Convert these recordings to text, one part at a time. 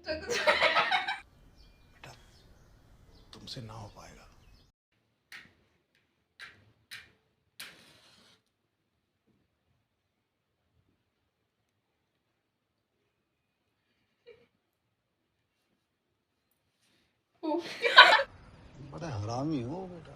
बेटा तुमसे ना हो पाएगा। बड़ा हरामी हो बेटा।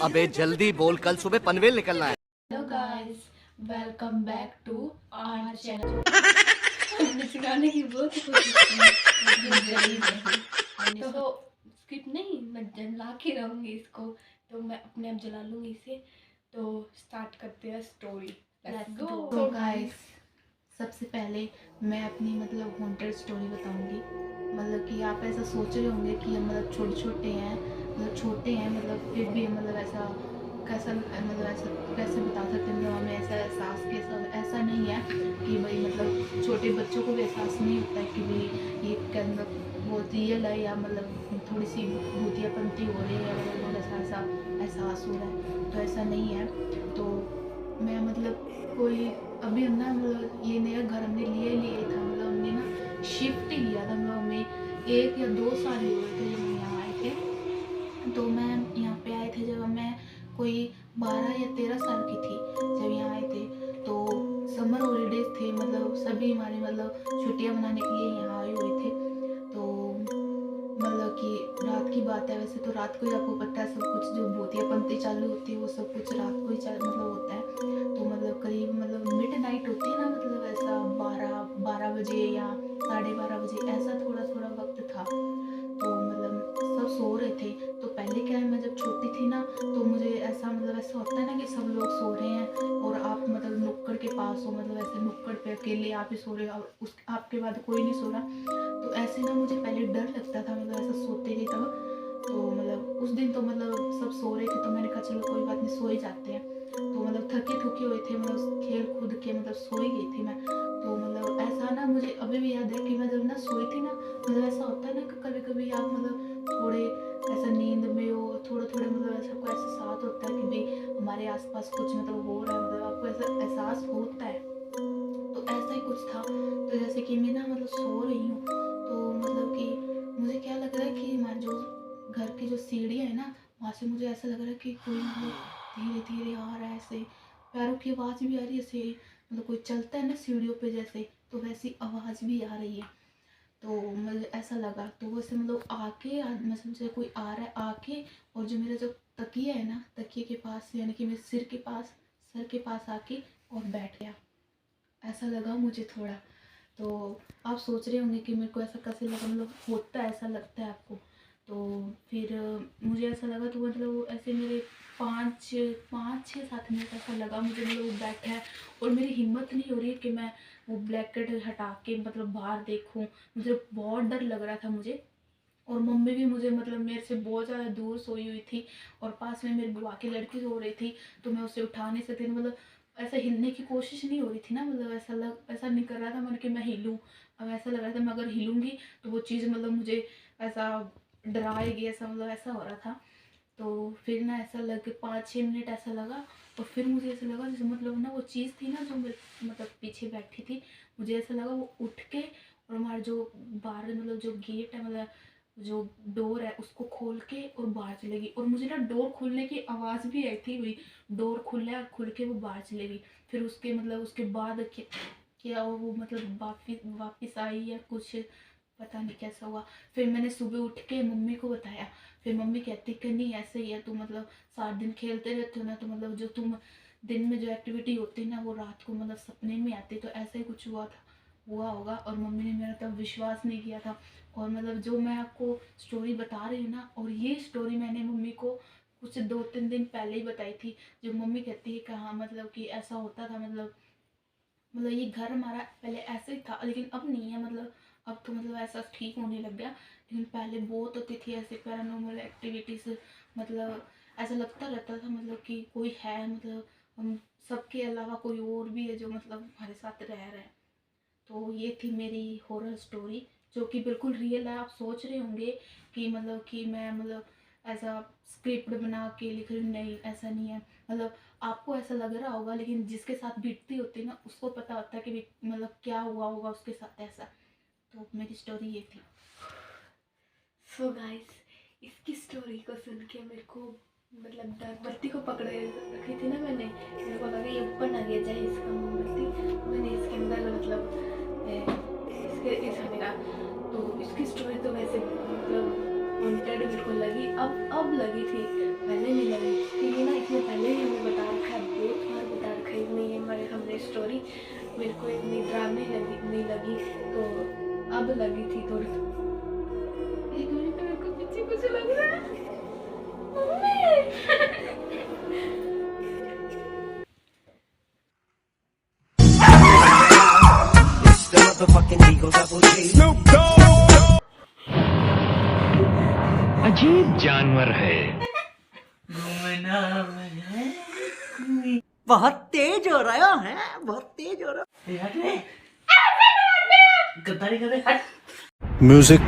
अबे जल्दी बोल, कल सुबह पनवेल निकलना है। Hello guys, welcome back to our channel. हमने चुराने की बहुत कोशिश की लेकिन जली नहीं। तो स्किप नहीं, मैं जला के रहूंगी इसको। तो मैं अपने आप जला लूंगी इसे। तो स्टार्ट करते हैं स्टोरी। Let's go. तो गाइस, सबसे पहले मैं अपनी मतलब हॉन्टेड स्टोरी बताऊंगी। मतलब कि आप ऐसा सोच रहे होंगे कि हम मतलब छोटे छोटे हैं, मतलब फिर भी मतलब ऐसा कैसा मतलब ऐसा कैसे बता सकते हैं, मतलब हमें ऐसा एहसास कैसा ऐसा नहीं है कि भाई मतलब छोटे बच्चों को भी एहसास नहीं होता है कि भाई ये क्या मतलब बहुत रियल है या मतलब थोड़ी सी भूतियापंती हो रही है, मतलब ऐसा ऐसा एहसास हो रहा है। तो ऐसा नहीं है। तो मैं मतलब कोई अभी हम ना मतलब ये नया घर हमने लिया था, मतलब हमने ना शिफ्ट ही किया था, मतलब हमें 1 या 2 साल ही हुए थे जब हम यहाँ आए थे। तो मैं यहाँ पे आए थे जब मैं कोई 12 या 13 साल की थी जब यहाँ आए थे। तो समर हॉलीडेज थे, मतलब सभी हमारे मतलब छुट्टियाँ मनाने के लिए यहाँ आए हुए थे। तो मतलब कि रात की बात है, वैसे तो रात को ही आपको पता है सब कुछ जो भूतियापंती चालू होती है वो सब कुछ रात को ही मतलब होता है। तो मतलब करीब मतलब मिड नाइट होती है ना, मतलब ऐसा 12 बजे या 12:30 बजे ऐसा थोड़ा थोड़ा वक्त था। तो मतलब सब सो रहे थे। तो पहले क्या है, मैं जब छोटी थी ना तो मुझे ऐसा मतलब ऐसा होता है ना कि सब लोग सो रहे हैं और आप मतलब नुक्कड़ के पास हो, मतलब ऐसे नुक्कड़ पे अकेले आप ही सो रहे हो और उस आपके बाद कोई नहीं सो रहा। तो ऐसे ना मुझे पहले डर लगता था, मतलब ऐसा सोते थे तब। तो मतलब उस दिन तो मतलब सब सो रहे थे तो मैंने कहा चलो कोई बात नहीं, सो ही जाते हैं। तो मतलब थके थुके हुए थे, मतलब खेल कूद के मतलब सो ही गई थी मैं। तो मतलब ऐसा ना मुझे अभी भी याद है कि मैं जब ना सोई थी ना, मतलब ऐसा होता है ना कि कभी कभी आप मतलब थोड़े ऐसा नींद में हो, थोड़ा थोड़ा मतलब ऐसा कोई ऐसा साथ होता है कि भाई हमारे आसपास कुछ मतलब हो रहा है, मतलब आपको ऐसा एहसास होता है। तो ऐसा ही कुछ था। तो जैसे कि मैं ना मतलब सो रही हूँ तो मतलब कि मुझे क्या लग रहा है कि हमारे जो घर की जो सीढ़ियाँ है ना, वहाँ से मुझे ऐसा लग रहा है कि कोई मतलब धीरे धीरे आ रहा है, ऐसे पैरों की आवाज़ भी आ रही है, ऐसे मतलब कोई चलता है ना सीढ़ियों पे जैसे, तो वैसी आवाज़ भी आ रही है। तो मुझे ऐसा लगा तो वैसे मतलब आके मतलब से कोई आ रहा है आके, और जो मेरा जो तकिया है ना, तकिए के पास यानी कि मेरे सर के पास आके और बैठ गया। ऐसा लगा मुझे थोड़ा। तो आप सोच रहे होंगे कि मेरे को ऐसा कैसे लगा, मतलब होता है ऐसा लगता है आपको। तो फिर मुझे ऐसा लगा तो मतलब ऐसे मेरे 5-6-7 मिनट ऐसा लगा मुझे, मतलब वो बैठा है और मेरी हिम्मत नहीं हो रही है कि मैं वो ब्लैंकेट हटा के मतलब बाहर देखूं। मुझे बहुत डर लग रहा था मुझे। और मम्मी भी मुझे मतलब मेरे से बहुत ज़्यादा दूर सोई हुई थी और पास में मेरी बुआ की लड़की सो रही थी। तो मैं उसे उठा नहीं सकती, मतलब ऐसा हिलने की कोशिश नहीं हो रही थी ना, मतलब ऐसा नहीं कर रहा था मैंने कि मैं हिलूं। अब ऐसा लग रहा था मैं अगर हिलूंगी तो वो चीज़ मतलब मुझे ऐसा डराएगी, ऐसा मतलब ऐसा हो रहा था। तो फिर ना ऐसा लग 5-6 मिनट ऐसा लगा। और फिर मुझे ऐसा लगा जैसे मतलब ना वो चीज़ थी ना जो मेरे मतलब पीछे बैठी थी, मुझे ऐसा लगा वो उठ के और हमारा जो बाहर मतलब जो गेट है, मतलब जो डोर है उसको खोल के और बाहर चलेगी। और मुझे ना डोर खुलने की आवाज़ भी आई थी, वही डोर खुला और खुल के वो बाहर चलेगी। फिर उसके मतलब उसके बाद क्या वो मतलब वापिस वापिस आई या कुछ पता नहीं कैसा हुआ। फिर मैंने सुबह उठ के मम्मी को बताया। फिर मम्मी कहती कि नहीं ऐसे ही है, तू मतलब सारा दिन खेलते रहते हो ना, तो मतलब जो तुम दिन में जो एक्टिविटी होती है ना वो रात को मतलब सपने में आती, तो ऐसा ही कुछ हुआ होगा। और मम्मी ने मेरा तब विश्वास नहीं किया था। और मतलब जो मैं आपको स्टोरी बता रही हूँ ना, और ये स्टोरी मैंने मम्मी को कुछ 2-3 दिन पहले ही बताई थी। जो मम्मी कहती है कि हाँ मतलब कि ऐसा होता था, मतलब ये घर हमारा पहले ऐसे ही था लेकिन अब नहीं है, मतलब अब तो मतलब ऐसा ठीक होने लग गया। लेकिन पहले बहुत होती थी ऐसे पैरानॉर्मल एक्टिविटीज़, मतलब ऐसा लगता रहता था मतलब कि कोई है, मतलब हम सबके अलावा कोई और भी है जो मतलब हमारे साथ रह रहा है। तो ये थी मेरी हॉरर स्टोरी जो कि बिल्कुल रियल है। आप सोच रहे होंगे कि मतलब कि मैं मतलब ऐसा स्क्रिप्ट बना के लिख रही हूँ, नहीं ऐसा नहीं है। मतलब आपको ऐसा लग रहा होगा, लेकिन जिसके साथ बीतती होती है ना उसको पता होता है कि मतलब क्या हुआ होगा उसके साथ ऐसा। तो मेरी स्टोरी ये थी। सो गाइस, इसकी स्टोरी को सुन के मेरे को मतलब मोमबत्ती को पकड़े रखी थी ना मैंने, मेरे को लगा ये ऊपर ना गिर जाए इसका मोमबत्ती, मैंने इसके अंदर मतलब इसके ऐसा मेरा। तो इसकी स्टोरी तो वैसे मतलब हॉन्टेड मेरे को लगी, अब लगी थी, पहले नहीं लगी क्योंकि ना इसने पहले ही हमें बता रखा है, बहुत बार बता रखा है इसने ये हमने स्टोरी। मेरे को इतनी ड्रामे नहीं लगी, तो अब लगी थी थोड़ी। एक मिनट, मेरे को पीछे कुछ लग रहा है। अजीब जानवर है। बहुत तेज हो रहा है, बहुत तेज हो रहा है। गद्दारी कर रहे हट। म्यूजिक।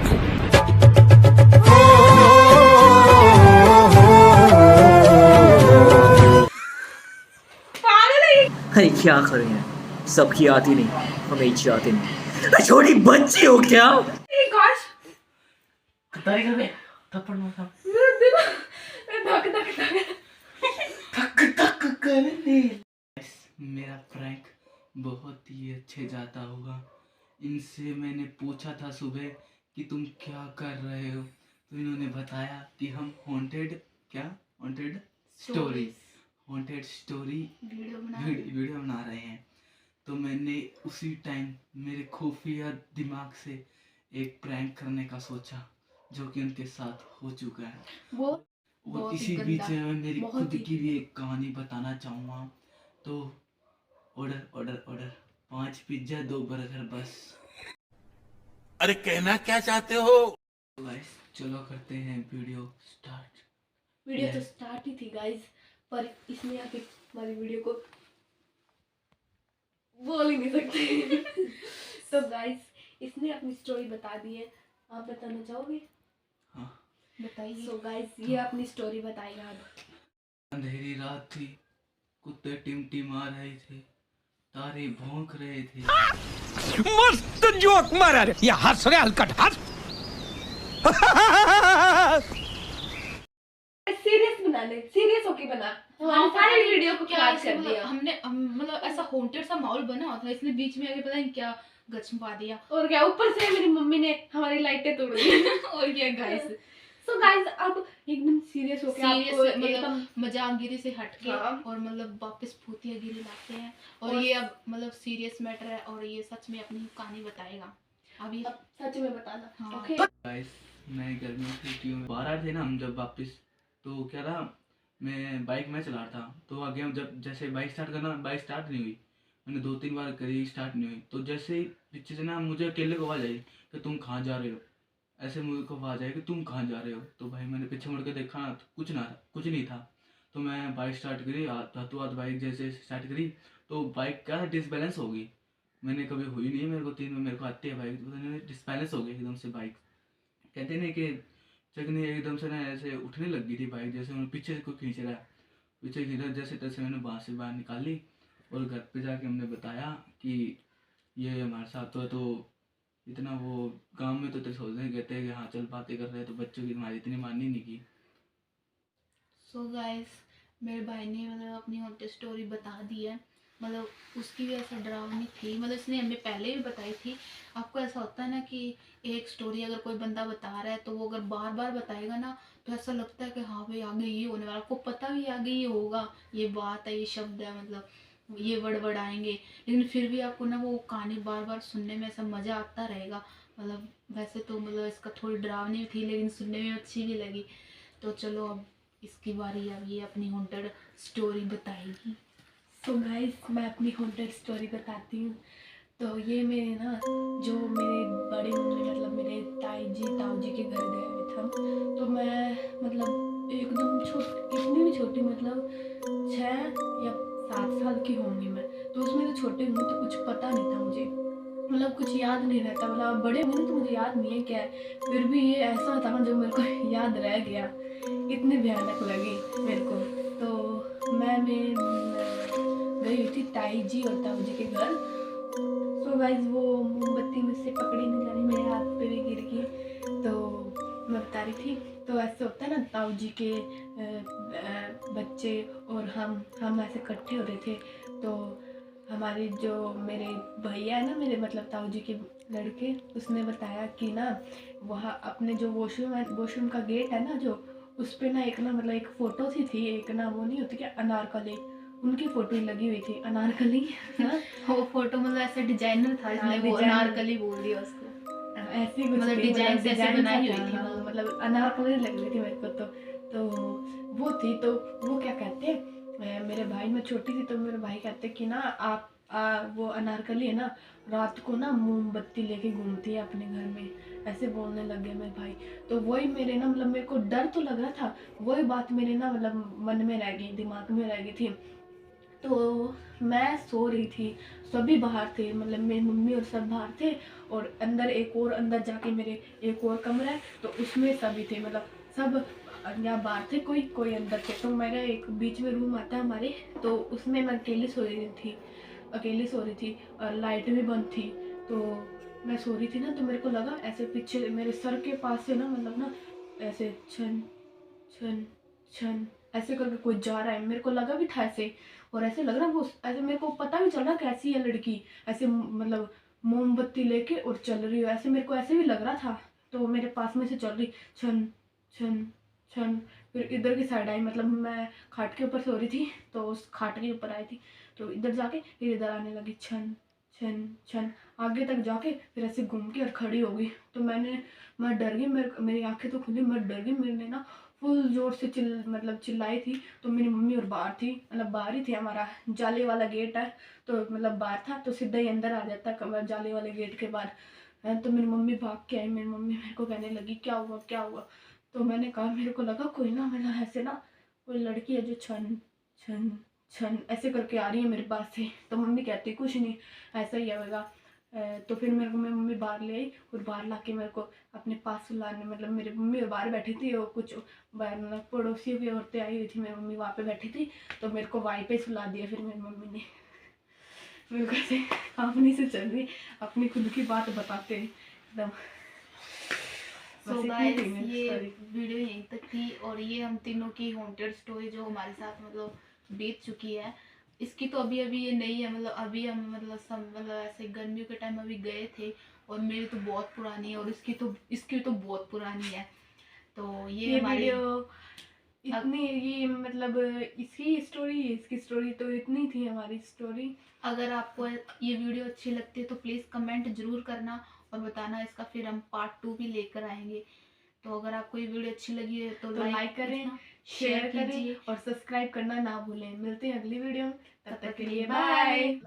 अरे क्या करें, सबकी आती नहीं, हमें आती नहीं। छोटी बच्ची हो क्या? गद्दारी कर रहे, थप्पड़ मार। मेरा प्रैंक बहुत ही अच्छे जाता होगा। इनसे मैंने पूछा था सुबह कि तुम क्या कर रहे हो, तो इन्होंने बताया कि हम हॉन्टेड स्टोरी वीडियो बना रहे हैं। तो मैंने उसी टाइम मेरे खुफिया दिमाग से एक प्रैंक करने का सोचा, जो कि उनके साथ हो चुका है। और इसी बीच में मेरी खुद की भी एक कहानी बताना चाहूँगा। तो ऑर्डर 5 पिज्जा 2 बर्गर बस। अरे कहना क्या चाहते हो? गाइस चलो करते हैं वीडियो स्टार्ट। वीडियो तो स्टार्ट ही थी गाइस, पर इसने आके हमारी वीडियो को बोल ही नहीं सकते। तो गाइस इसने अपनी स्टोरी बता दी है, आप बताना चाहोगे? हाँ बताइए। सो गाइस ये अपनी स्टोरी बताएगा अब। अंधेरी रात थी, कुत्ते टिमटिमा रहे थे, तारे भौंक रहे थे। मस्त जोक मारा रे, ये हंस रहे हलकट हंस। सीरियस बना ले, सीरियस होके बना। हमारी वीडियो को क्या कर दिया हमने, मतलब ऐसा हॉन्टेड सा माहौल बना हुआ था, इसने बीच में आके पता नहीं क्या गचपा दिया। और क्या ऊपर से मेरी मम्मी ने हमारी लाइटें तोड़ दी। और क्या गाइस। सो गाइस अब एकदम सीरियस होके आपको मतलब मजाकगिरी से हट के और मतलब वापस भूतियागिरी लाते हैं। और ये अब मतलब सीरियस मैटर है, और ये सच में अपनी कहानी बताएगा। अब ये सच में बताना। ओके गाइस मैं गर्मी की छुट्टियों में बाहर आए थे ना हम, जब वापस तो क्या था, मैं बाइक में चला रहा था। तो आगे हम जब जैसे बाइक स्टार्ट करना, बाइक स्टार्ट नहीं हुई, मैंने 2-3 बार करी, स्टार्ट नहीं हुई। तो जैसे ही पीछे से ना मुझे अकेले को आवाज आई कि तुम कहाँ जा रहे हो, ऐसे मुझे को आवाज आई कि तुम कहाँ जा रहे हो। तो भाई मैंने पीछे मुड़ के देखा ना, तो कुछ नहीं था। तो मैं बाइक स्टार्ट करी, हाथों हाथ बाइक जैसे स्टार्ट करी, तो बाइक क्या डिसबैलेंस हो गई। मैंने कभी हुई नहीं है मेरे को, 3 में मेरे को आती है बाइक, तो डिसबैलेंस हो गई एकदम से बाइक। कहते नहीं कि चकनी एकदम से ना ऐसे उठने लग गई थी बाइक, जैसे उन्हें पीछे से कोई खींच रहा है। पीछे खींचा, जैसे तैसे मैंने बाहर से बाहर निकाली और घर पे जाके हमने बताया कि ये हमारे साथ हुआ। तो इतना वो गांव में तो तेरे सोचने कहते हैं कि हाँ चल बातें कर रहे हैं, तो बच्चों की हमारी इतनी माननी नहीं की। सो गाइस मेरे भाई ने मतलब अपनी हॉन्टेड स्टोरी बता दी है। मतलब उसकी भी ऐसा डरावनी थी, मतलब इसने हमें पहले भी बताई थी। आपको ऐसा होता है ना कि एक स्टोरी अगर कोई बंदा बता रहा है, तो वो अगर बार बार बताएगा ना, तो ऐसा लगता है कि हाँ भाई आगे ये होने वाला, आपको पता भी आगे ये होगा, ये बात है, ये शब्द है, मतलब ये वर्ड आएंगे। लेकिन फिर भी आपको ना वो कहानी बार बार सुनने में ऐसा मज़ा आता रहेगा। मतलब वैसे तो मतलब इसका थोड़ी डरावनी थी, लेकिन सुनने में अच्छी भी लगी। तो चलो अब इसकी बारी, अब ये अपनी हॉन्टेड स्टोरी बताएगी। तो गाइस मैं अपनी हॉन्टेड स्टोरी बताती हूँ। तो ये मेरे ना जो मेरे बड़ी मम्मी मतलब मेरे ताऊ जी के घर गए हुए थे, तो मैं मतलब एकदम इतनी भी छोटी, मतलब 6 या 7 साल की होंगी मैं। तो उसमें तो छोटे होंगे तो कुछ पता नहीं था मुझे, मतलब कुछ याद नहीं रहता। मतलब बड़े होंगे तो मुझे याद नहीं है क्या है, फिर भी ये ऐसा था जो मेरे को याद रह गया। इतनी भयानक लगी मेरे को। तो मैं गई हुई थी ताई जी और ताऊ जी के घर। तो गाइस वो मोमबत्ती मुझसे पकड़ी नहीं जा रही, मेरे हाथ पे भी गिर गई। तो मैं बता रही थी, तो ऐसे होता है ना, ताऊ जी के बच्चे और हम ऐसे इकट्ठे हो रहे थे। तो हमारे जो मेरे भैया है ना, मेरे मतलब ताऊ जी के लड़के, उसने बताया कि ना वहाँ अपने जो वॉशरूम का गेट है ना, जो उस पे ना एक ना मतलब एक फ़ोटो थी एक ना, वो नहीं होती क्या, अनारकली, उनकी फ़ोटो लगी हुई थी। अनारकली हाँ, वो फोटो मतलब ऐसा डिजाइनर था, इसलिए वो डिजाइनर। अनारकली बोल दिया उसको। ऐसी कुछ मतलब थी, डिजाइन से ऐसे डिजाइन बनाई सा हुई थी था, वो। मतलब अनारकली लग रही थी मेरे को। तो वो थी। तो वो क्या कहते हैं, मेरे भाई, मैं छोटी थी तो मेरे भाई कहते कि ना आप वो अनारकली है ना, रात को ना मोमबत्ती लेके घूमती है अपने घर में, ऐसे बोलने लगे मेरे भाई। तो वही मेरे ना मतलब मेरे को डर तो लग रहा था, वही बात मेरे ना मतलब मन में रह गई, दिमाग में रह गई थी। तो मैं सो रही थी, सभी बाहर थे, मतलब मेरी मम्मी और सब बाहर थे, और अंदर एक और अंदर जाके मेरे एक और कमरा है, तो उसमें सभी थे, मतलब सब यहाँ बाहर थे, कोई अंदर थे। तो मेरा एक बीच में रूम आता है हमारे, तो उसमें मैं अकेली सो रही थी और लाइट भी बंद थी। तो मैं सो रही थी ना, तो मेरे को लगा ऐसे पीछे मेरे सर के पास से ना, मतलब ना ऐसे छन छन छन ऐसे करके कोई जा रहा है, मेरे को लगा भी था ऐसे, और ऐसे लग रहा वो ऐसे, मेरे को पता भी चल रहा कैसी है लड़की, ऐसे मतलब मोमबत्ती लेके और चल रही हो, ऐसे मेरे को ऐसे भी लग रहा था। तो मेरे पास में से चल रही, छन छन छन, फिर इधर की साइड आई, मतलब मैं खाट के ऊपर सो रही थी, तो उस खाट के ऊपर आई थी, तो इधर जाके फिर इधर आने लगी, छन छन छन, आगे तक जाके फिर ऐसे घूम के और खड़ी हो गई। तो मैं डर गई, मेरी आंखें तो खुली, मैं डर गई। मैंने ना फुल जोर से चिल्लाई थी। तो मेरी मम्मी और बाहर थी, मतलब बाहर ही थी, हमारा जाली वाला गेट है, तो मतलब बाहर था, तो सीधा ही अंदर आ जाता कमरा जाली वाले गेट के बाहर। तो मेरी मम्मी भाग के आई, मेरी मम्मी मेरे को कहने लगी क्या हुआ क्या हुआ। तो मैंने कहा मेरे को लगा कोई ना, मतलब ऐसे ना कोई लड़की है जो छन छन छन ऐसे करके आ रही है मेरे पास से। तो मम्मी कहती कुछ नहीं, ऐसा ही होगा। तो फिर मेरे को मेरी मम्मी बाहर ले आई, और बाहर ला के मेरे को अपने पास सुलाने, मतलब मेरी मम्मी बाहर बैठी थी, और कुछ बाहर मतलब पड़ोसी भी औरतें आई हुई थी, मेरी मम्मी वहाँ पे बैठी थी, तो मेरे को वहीं पे सुला दिया। फिर मेरी मम्मी ने मेरे को ऐसे अपनी से चल रही, अपनी खुद की बात बताते एकदम। सो गाइस, ये वीडियो यहीं तक थी, और ये हम तीनों की हॉन्टेड स्टोरी जो हमारे साथ मतलब बीत चुकी है। इसकी तो अभी ये नहीं है, मतलब अभी हम मतलब ऐसे गर्मियों के टाइम अभी गए थे, और मेरी तो बहुत पुरानी है, और इसकी तो बहुत पुरानी है। तो ये हमारी वीडियो इतनी, ये मतलब इसकी स्टोरी तो इतनी थी हमारी स्टोरी। अगर आपको ये वीडियो अच्छी लगती है तो प्लीज़ कमेंट जरूर करना और बताना, इसका फिर हम पार्ट 2 भी लेकर आएंगे। तो अगर आपको ये वीडियो अच्छी लगी है तो लाइक करें, शेयर करें और सब्सक्राइब करना ना भूलें। मिलते हैं अगली वीडियो में, तब तक के लिए बाय।